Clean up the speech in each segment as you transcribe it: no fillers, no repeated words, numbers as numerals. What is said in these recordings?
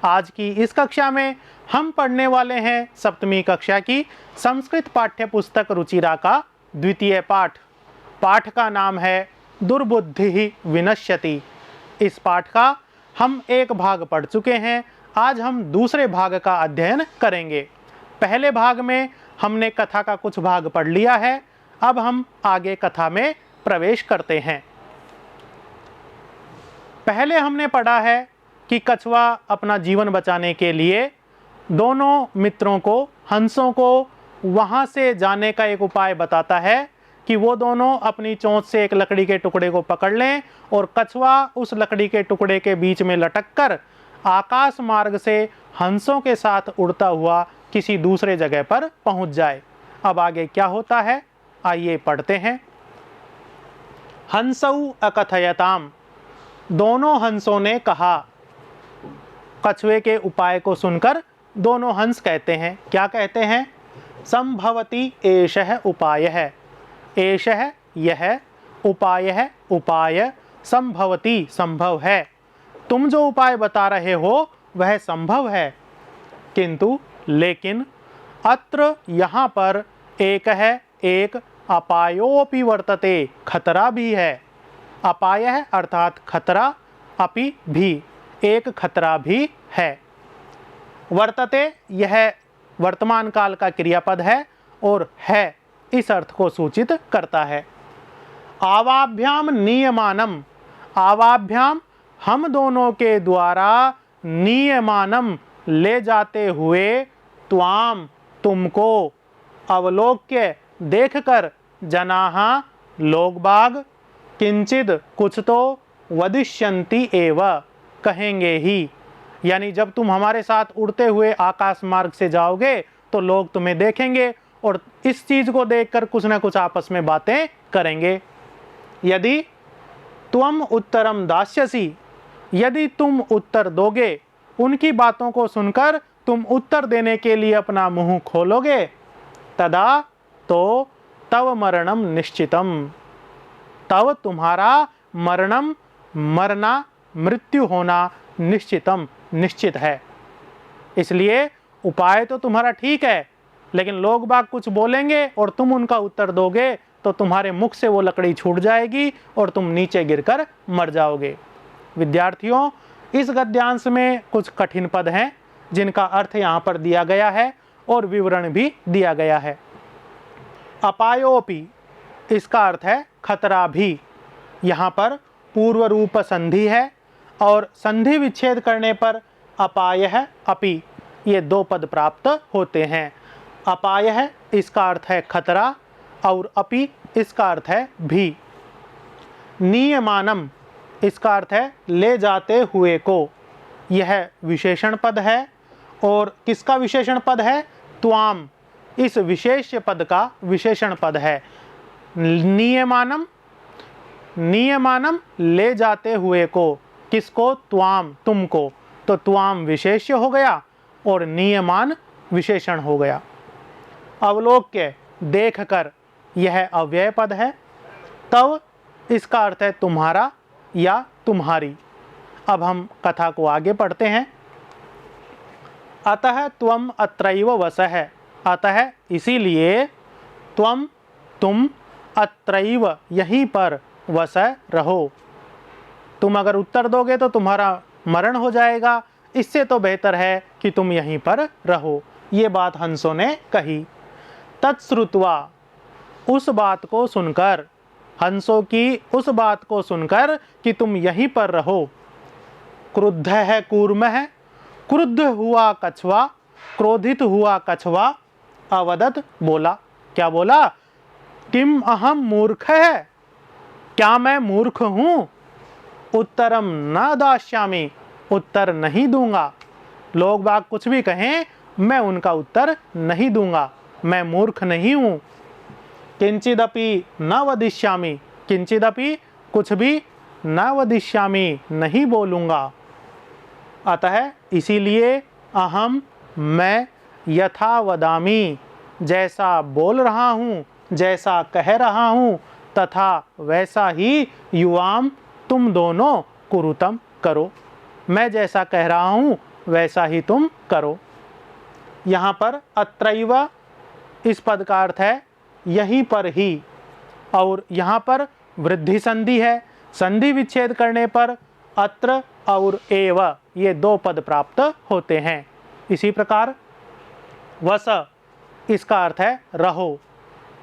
आज की इस कक्षा में हम पढ़ने वाले हैं सप्तमी कक्षा की संस्कृत पाठ्य पुस्तक रुचिरा का द्वितीय पाठ। पाठ का नाम है दुर्बुद्धि विनश्यति। इस पाठ का हम एक भाग पढ़ चुके हैं। आज हम दूसरे भाग का अध्ययन करेंगे। पहले भाग में हमने कथा का कुछ भाग पढ़ लिया है। अब हम आगे कथा में प्रवेश करते हैं। पहले हमने पढ़ा है कि कछुआ अपना जीवन बचाने के लिए दोनों मित्रों को, हंसों को वहाँ से जाने का एक उपाय बताता है कि वो दोनों अपनी चोंच से एक लकड़ी के टुकड़े को पकड़ लें और कछुआ उस लकड़ी के टुकड़े के बीच में लटककर आकाश मार्ग से हंसों के साथ उड़ता हुआ किसी दूसरे जगह पर पहुंच जाए। अब आगे क्या होता है, आइए पढ़ते हैं। हंसौ अकथयताम, दोनों हंसों ने कहा। कछुए के उपाय को सुनकर दोनों हंस कहते हैं, क्या कहते हैं? संभवति एषः उपायः, एषः यह, उपायः उपाय, संभवति संभव है। तुम जो उपाय बता रहे हो वह संभव है, किंतु लेकिन अत्र यहाँ पर एक है, एक अपायोपि वर्तते, खतरा भी है। अपाय है अर्थात खतरा, अपि भी, एक खतरा भी है। वर्तते यह वर्तमान काल का क्रियापद है और है इस अर्थ को सूचित करता है। आवाभ्याम नियमानम, आवाभ्याम हम दोनों के द्वारा, नियमानम ले जाते हुए, त्वाम तुमको, अवलोक्य देखकर, जनाहा लोग बाग, किंचिद कुछ तो, वदिष्यन्ति एव कहेंगे ही। यानी जब तुम हमारे साथ उड़ते हुए आकाश मार्ग से जाओगे तो लोग तुम्हें देखेंगे और इस चीज को देखकर कुछ ना कुछ आपस में बातें करेंगे। यदि त्वम उत्तरम दास्यसि, यदि तुम उत्तर दोगे, उनकी बातों को सुनकर तुम उत्तर देने के लिए अपना मुंह खोलोगे, तदा तो तव मरणम निश्चितम, तब तुम्हारा मरणम, मरना, मृत्यु होना, निश्चितम निश्चित है। इसलिए उपाय तो तुम्हारा ठीक है, लेकिन लोग बाग कुछ बोलेंगे और तुम उनका उत्तर दोगे तो तुम्हारे मुख से वो लकड़ी छूट जाएगी और तुम नीचे गिरकर मर जाओगे। विद्यार्थियों, इस गद्यांश में कुछ कठिन पद हैं जिनका अर्थ यहाँ पर दिया गया है और विवरण भी दिया गया है। अपायोपि, इसका अर्थ है खतरा भी। यहाँ पर पूर्व रूप संधि है और संधि विच्छेद करने पर अपाय है, अपि, ये दो पद प्राप्त होते हैं। अपाय है इसका अर्थ है खतरा और अपि इसका अर्थ है भी। नियमानम इसका अर्थ है ले जाते हुए को, यह विशेषण पद है और किसका विशेषण पद है? त्वाम, इस विशेष्य पद का विशेषण पद है। नियमानम, नियमानम ले जाते हुए को, किसको? त्वाम, तुमको, तो त्वाम विशेष्य हो गया और नियमान विशेषण हो गया। अवलोक्य देखकर, यह अव्यय पद है। तव इसका अर्थ है तुम्हारा या तुम्हारी। अब हम कथा को आगे पढ़ते हैं। अतः त्वम अत्रैव वसः, अतः इसीलिए, त्वम तुम, अत्रैव यहीं पर, वस रहो। तुम अगर उत्तर दोगे तो तुम्हारा मरण हो जाएगा, इससे तो बेहतर है कि तुम यहीं पर रहो। ये बात हंसों ने कही। तत्श्रुत्वा, उस बात को सुनकर, हंसों की उस बात को सुनकर कि तुम यहीं पर रहो। क्रुद्ध है कूर्म है, क्रुद्ध हुआ कछुआ, क्रोधित हुआ कछुआ, अवदत बोला, क्या बोला? किम अहम मूर्ख है, क्या मैं मूर्ख हूं? उत्तरम न दास्यामि, उत्तर नहीं दूंगा। लोग बाग कुछ भी कहें मैं उनका उत्तर नहीं दूंगा, मैं मूर्ख नहीं हूं। किंचिदपि न वदिष्यामि, किंचिदपि कुछ भी, न वदिष्यामि नहीं बोलूंगा। अतः इसीलिए, अहम मैं, यथा वदामि जैसा बोल रहा हूँ, जैसा कह रहा हूँ, तथा वैसा ही युवाम तुम दोनों कुरुतम करो। मैं जैसा कह रहा हूँ वैसा ही तुम करो। यहाँ पर अत्रैव इस पद का अर्थ है यहीं पर ही, और यहाँ पर वृद्धि संधि है, संधि विच्छेद करने पर अत्र और एव ये दो पद प्राप्त होते हैं। इसी प्रकार वस इसका अर्थ है रहो,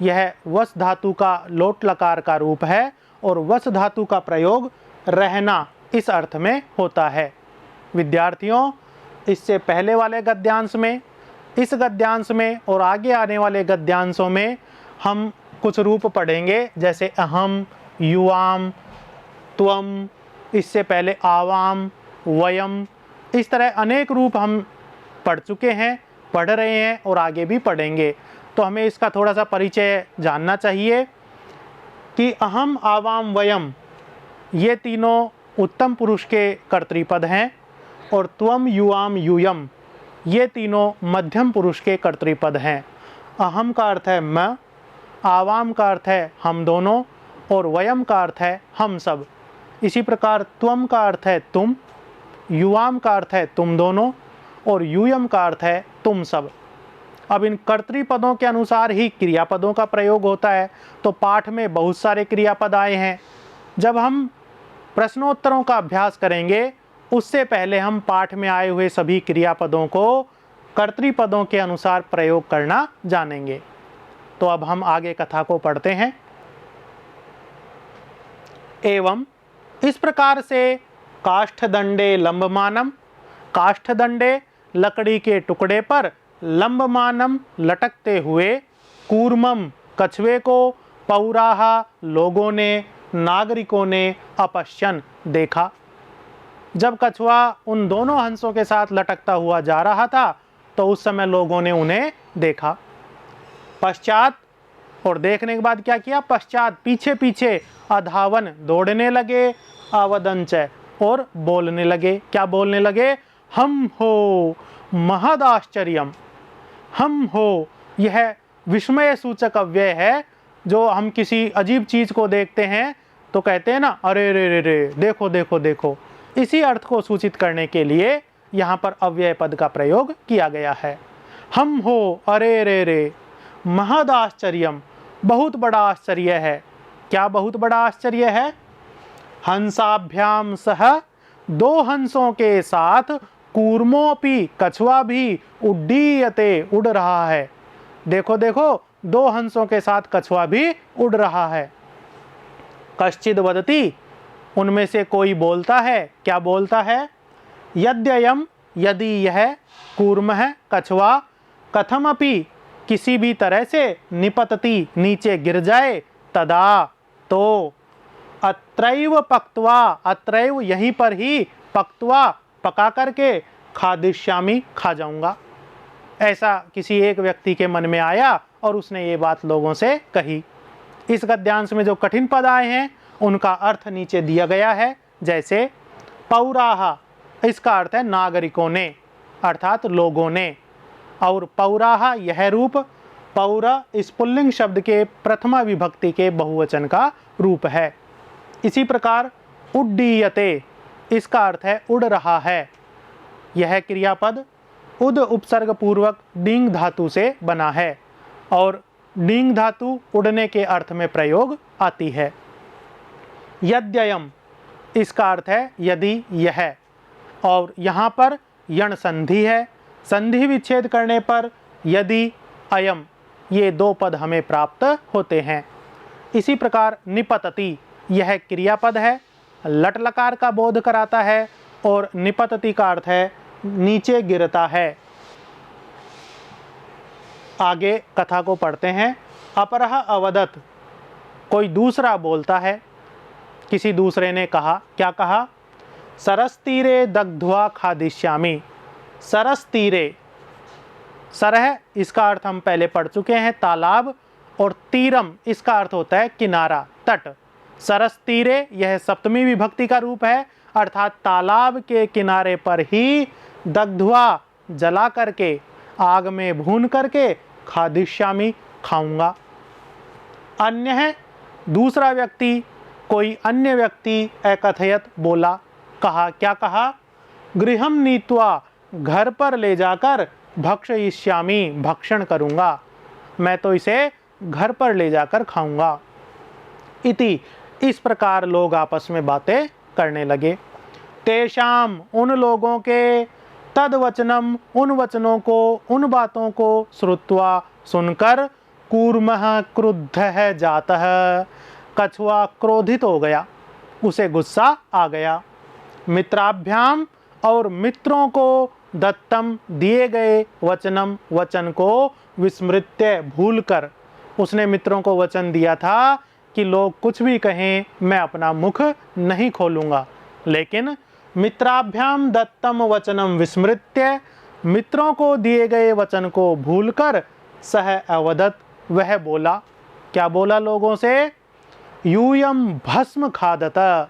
यह वस धातु का लोट लकार का रूप है और वस धातु का प्रयोग रहना इस अर्थ में होता है। विद्यार्थियों, इससे पहले वाले गद्यांश में, इस गद्यांश में और आगे आने वाले गद्यांशों में हम कुछ रूप पढ़ेंगे, जैसे अहम, युवाम, त्वम, इससे पहले आवाम, वयम, इस तरह अनेक रूप हम पढ़ चुके हैं, पढ़ रहे हैं और आगे भी पढ़ेंगे। तो हमें इसका थोड़ा सा परिचय जानना चाहिए कि अहम, आवाम, वयम ये तीनों उत्तम पुरुष के कर्तृपद हैं और त्वम, युवाम, यूयम ये तीनों मध्यम पुरुष के कर्तृपद हैं। अहम का अर्थ है मैं, आवाम का अर्थ है हम दोनों और वयम का अर्थ है हम सब। इसी प्रकार त्वम का अर्थ है तुम, युवाम का अर्थ है तुम दोनों और यूयम का अर्थ है तुम सब। अब इन कर्तृपदों के अनुसार ही क्रियापदों का प्रयोग होता है। तो पाठ में बहुत सारे क्रियापद आए हैं। जब हम प्रश्नोत्तरों का अभ्यास करेंगे उससे पहले हम पाठ में आए हुए सभी क्रियापदों को कर्तृपदों के अनुसार प्रयोग करना जानेंगे। तो अब हम आगे कथा को पढ़ते हैं। एवं इस प्रकार से काष्ठदंडे लंबमानम, काष्ठदंडे लकड़ी के टुकड़े पर, लंबमानम लटकते हुए, कूर्मम कछुए को, पौराहा लोगों ने, नागरिकों ने अपश्यन देखा। जब कछुआ उन दोनों हंसों के साथ लटकता हुआ जा रहा था तो उस समय लोगों ने उन्हें देखा। पश्चात, और देखने के बाद क्या किया, पश्चात पीछे पीछे, अधावन दौड़ने लगे, अवदंच और बोलने लगे। क्या बोलने लगे, हम हो महदाश्चर्यम। हम हो यह विस्मय सूचक अव्यय है। जो हम किसी अजीब चीज को देखते हैं तो कहते हैं ना, अरे रे रे रे, देखो देखो देखो। इसी अर्थ को सूचित करने के लिए यहाँ पर अव्यय पद का प्रयोग किया गया है। हम हो, अरे रे रे, महदाश्चर्यम बहुत बड़ा आश्चर्य है। क्या बहुत बड़ा आश्चर्य है, हंसाभ्याम सह दो हंसों के साथ, कूर्मोपि कछुआ भी, उड्डीयते उड़ रहा है। देखो देखो, दो हंसों के साथ कछुआ भी उड़ रहा है। कश्चिद वदति उनमें से कोई बोलता है। क्या बोलता है, यद्ययम यदि यह, कूर्म है कछुआ, कथमपि किसी भी तरह से, निपतति नीचे गिर जाए, तदा तो, अत्रैव पक्त्वा, अत्रैव यहीं पर ही, पक्त्वा पका करके, खादिष्यामि खा जाऊंगा। ऐसा किसी एक व्यक्ति के मन में आया और उसने ये बात लोगों से कही। इस गद्यांश में जो कठिन पद आए हैं उनका अर्थ नीचे दिया गया है। जैसे पौराहा, इसका अर्थ है नागरिकों ने अर्थात लोगों ने, और पौराहा यह रूप, पौर इस पुल्लिंग शब्द के प्रथमा विभक्ति के बहुवचन का रूप है। इसी प्रकार उड्डीयते, इसका अर्थ है उड़ रहा है। यह क्रियापद उद उपसर्ग पूर्वक डींग धातु से बना है और डींग धातु उड़ने के अर्थ में प्रयोग आती है। यद्ययम, इसका अर्थ है यदि यह, और यहाँ पर यण संधि है। संधि विच्छेद करने पर यदि, अयम ये दो पद हमें प्राप्त होते हैं। इसी प्रकार निपतति यह क्रियापद है, लट लकार का बोध कराता है और निपतति का अर्थ है नीचे गिरता है। आगे कथा को पढ़ते हैं। अपरह अवदत, कोई दूसरा बोलता है, किसी दूसरे ने कहा। क्या कहा, सरस तीरे दग्ध्वा खादिष्यामि। सरस तीरे, सरह इसका अर्थ हम पहले पढ़ चुके हैं तालाब, और तीरम इसका अर्थ होता है किनारा, तट। सरस तीरे यह सप्तमी विभक्ति का रूप है, अर्थात तालाब के किनारे पर ही, दग्ध्वा जला करके, आग में भून करके, खादिष्यामि खाऊंगा। अन्य है, दूसरा व्यक्ति, कोई अन्य व्यक्ति अकथयत बोला, कहा। क्या कहा, गृहम नीत्वा घर पर ले जाकर भक्षयिष्यामि, भक्षण करूँगा, मैं तो इसे घर पर ले जाकर खाऊंगा। इति, इस प्रकार लोग आपस में बातें करने लगे। तेषाम, उन लोगों के, तद वचनम, उन वचनों को, उन बातों को श्रुत्वा, सुनकर, कूर्मः क्रुद्धः जातः, कछुआ क्रोधित हो गया, उसे गुस्सा आ गया। मित्राभ्याम, और मित्रों को, दत्तम, दिए गए, वचनम, वचन को, विस्मृत्य, भूलकर, उसने मित्रों को वचन दिया था कि लोग कुछ भी कहें मैं अपना मुख नहीं खोलूंगा, लेकिन मित्राभ्याम दत्तम वचनम विस्मृत्य, मित्रों को दिए गए वचन को भूलकर, सह अवदत्, वह बोला। क्या बोला लोगों से? यूयम भस्म खादत,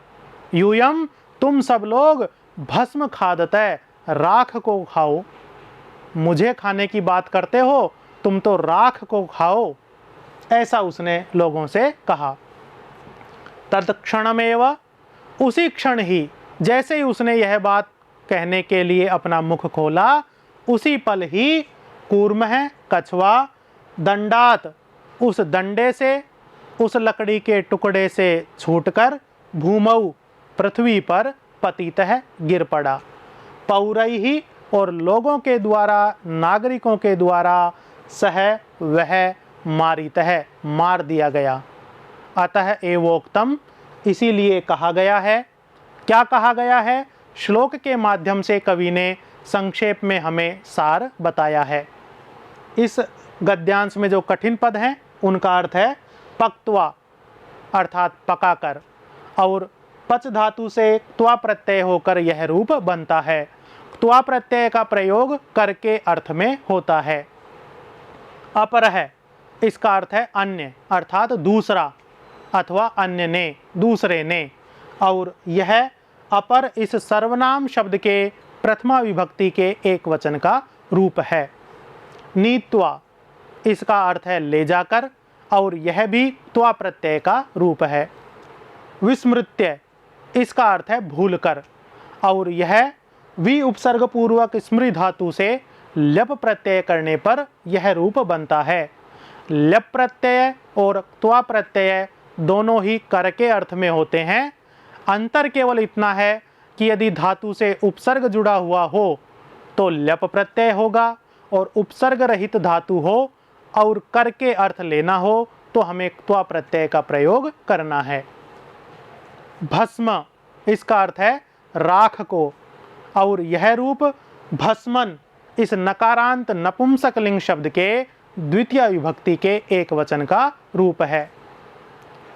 यूयम, तुम सब लोग, भस्म खादत, राख को खाओ। मुझे खाने की बात करते हो, तुम तो राख को खाओ, ऐसा उसने लोगों से कहा। तत्क्षणमेव, उसी क्षण ही, जैसे ही उसने यह बात कहने के लिए अपना मुख खोला, उसी पल ही कूर्मः, कछुआ, दंडात, उस डंडे से, उस लकड़ी के टुकड़े से छूटकर, भूमौ, पृथ्वी पर, पतितः, गिर पड़ा। पौरैहि, और लोगों के द्वारा, नागरिकों के द्वारा, सह, वह, मारितः, मार दिया गया। अतः एवोक्तम, इसीलिए कहा गया है। क्या कहा गया है? श्लोक के माध्यम से कवि ने संक्षेप में हमें सार बताया है। इस गद्यांश में जो कठिन पद हैं उनका अर्थ है पक्त्वा, अर्थात पकाकर, और पच धातु से त्वा प्रत्यय होकर यह रूप बनता है। त्वा प्रत्यय का प्रयोग करके अर्थ में होता है। अपरः, इसका अर्थ है अन्य, अर्थात दूसरा, अथवा अन्य ने, दूसरे ने, और यह अपर इस सर्वनाम शब्द के प्रथमा विभक्ति के एक वचन का रूप है। नीत्वा, इसका अर्थ है ले जाकर, और यह भी त्वा प्रत्यय का रूप है। विस्मृत्य, इसका अर्थ है भूलकर, और यह वि उपसर्ग पूर्वक स्मृ धातु से लप प्रत्यय करने पर यह रूप बनता है। लप प्रत्यय और त्वा प्रत्यय दोनों ही कर के अर्थ में होते हैं। अंतर केवल इतना है कि यदि धातु से उपसर्ग जुड़ा हुआ हो तो लप प्रत्यय होगा, और उपसर्ग रहित धातु हो और कर के अर्थ लेना हो तो हमें त्वा प्रत्यय का प्रयोग करना है। भस्म, इसका अर्थ है राख को, और यह रूप भस्मन इस नकारांत नपुंसक लिंग शब्द के द्वितीय विभक्ति के एक वचन का रूप है।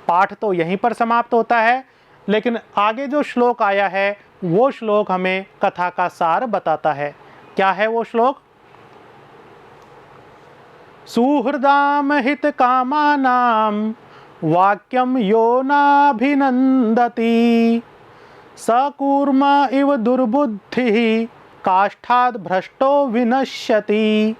पाठ तो यहीं पर समाप्त होता है, लेकिन आगे जो श्लोक आया है वो श्लोक हमें कथा का सार बताता है। क्या है वो श्लोक? सुहृदाम हित कामानाम वाक्यम यो नाभिनंदति, सकूर्म इव दुर्बुद्धि काष्ठाद भ्रष्टो विनश्यति।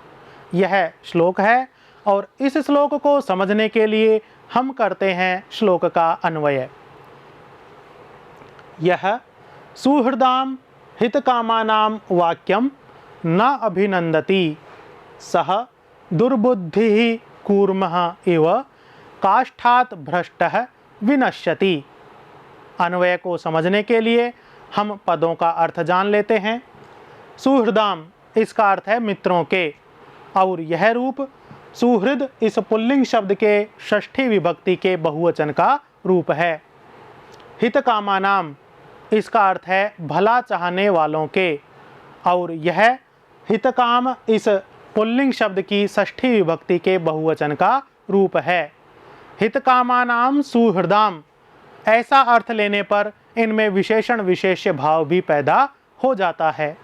यह श्लोक है, और इस श्लोक को समझने के लिए हम करते हैं श्लोक का अन्वय। यह सुहृदाम हितकामानाम वाक्यम न अभिनंदति, सह दुर्बुद्धि कूर्मः इव काष्ठात् भ्रष्टः विनश्यति। अन्वय को समझने के लिए हम पदों का अर्थ जान लेते हैं। सुहृदाम, इसका अर्थ है मित्रों के, और यह रूप सुहृद इस पुल्लिंग शब्द के षष्ठी विभक्ति के बहुवचन का रूप है। हितकामानाम, इसका अर्थ है भला चाहने वालों के, और यह हितकाम इस पुल्लिंग शब्द की षष्ठी विभक्ति के बहुवचन का रूप है। हितकामानाम सुहृदाम, ऐसा अर्थ लेने पर इनमें विशेषण विशेष्य भाव भी पैदा हो जाता है।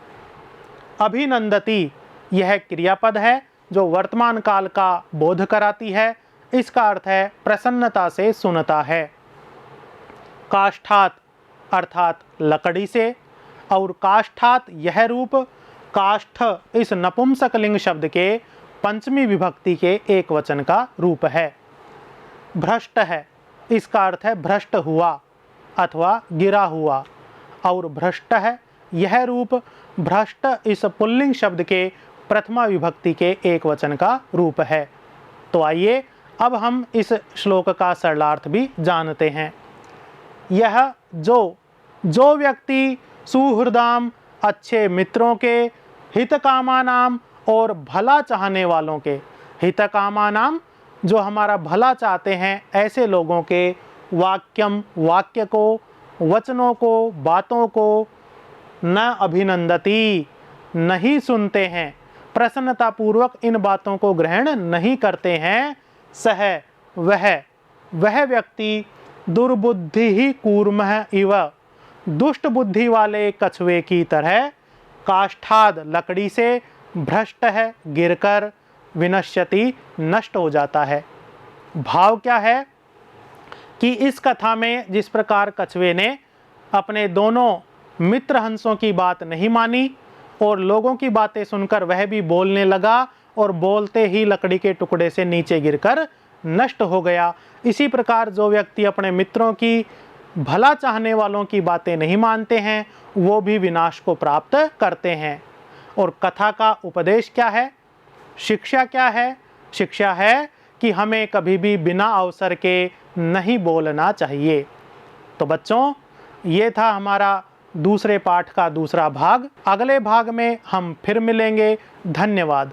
अभिनंदति, यह क्रियापद है जो वर्तमान काल का बोध कराती है। इसका अर्थ है प्रसन्नता से सुनता है। काष्ठात, अर्थात लकड़ी से, और काष्ठात यह रूप काष्ठ इस नपुंसकलिंग शब्द के पंचमी विभक्ति के एक वचन का रूप है। भ्रष्ट है, इसका अर्थ है भ्रष्ट हुआ अथवा गिरा हुआ, और भ्रष्ट है यह रूप भ्रष्ट इस पुल्लिंग शब्द के प्रथमा विभक्ति के एक वचन का रूप है। तो आइए अब हम इस श्लोक का सरलार्थ भी जानते हैं। यह जो व्यक्ति सुहृदाम अच्छे मित्रों के, हितकामानाम और भला चाहने वालों के, हितकामानाम जो हमारा भला चाहते हैं ऐसे लोगों के, वाक्य को, वचनों को, बातों को न अभिनंदती नहीं सुनते हैं, प्रसन्नतापूर्वक इन बातों को ग्रहण नहीं करते हैं, सह वह व्यक्ति दुर्बुद्धि ही कूर्मः इव दुष्ट बुद्धि वाले कछुए की तरह, काष्ठाद लकड़ी से, भ्रष्ट है गिरकर, विनश्यति नष्ट हो जाता है। भाव क्या है कि इस कथा में जिस प्रकार कछुए ने अपने दोनों मित्र हंसों की बात नहीं मानी और लोगों की बातें सुनकर वह भी बोलने लगा और बोलते ही लकड़ी के टुकड़े से नीचे गिरकर नष्ट हो गया, इसी प्रकार जो व्यक्ति अपने मित्रों की, भला चाहने वालों की बातें नहीं मानते हैं वो भी विनाश को प्राप्त करते हैं। और कथा का उपदेश क्या है, शिक्षा क्या है? शिक्षा है कि हमें कभी भी बिना अवसर के नहीं बोलना चाहिए। तो बच्चों, ये था हमारा दूसरे पाठ का दूसरा भाग। अगले भाग में हम फिर मिलेंगे। धन्यवाद।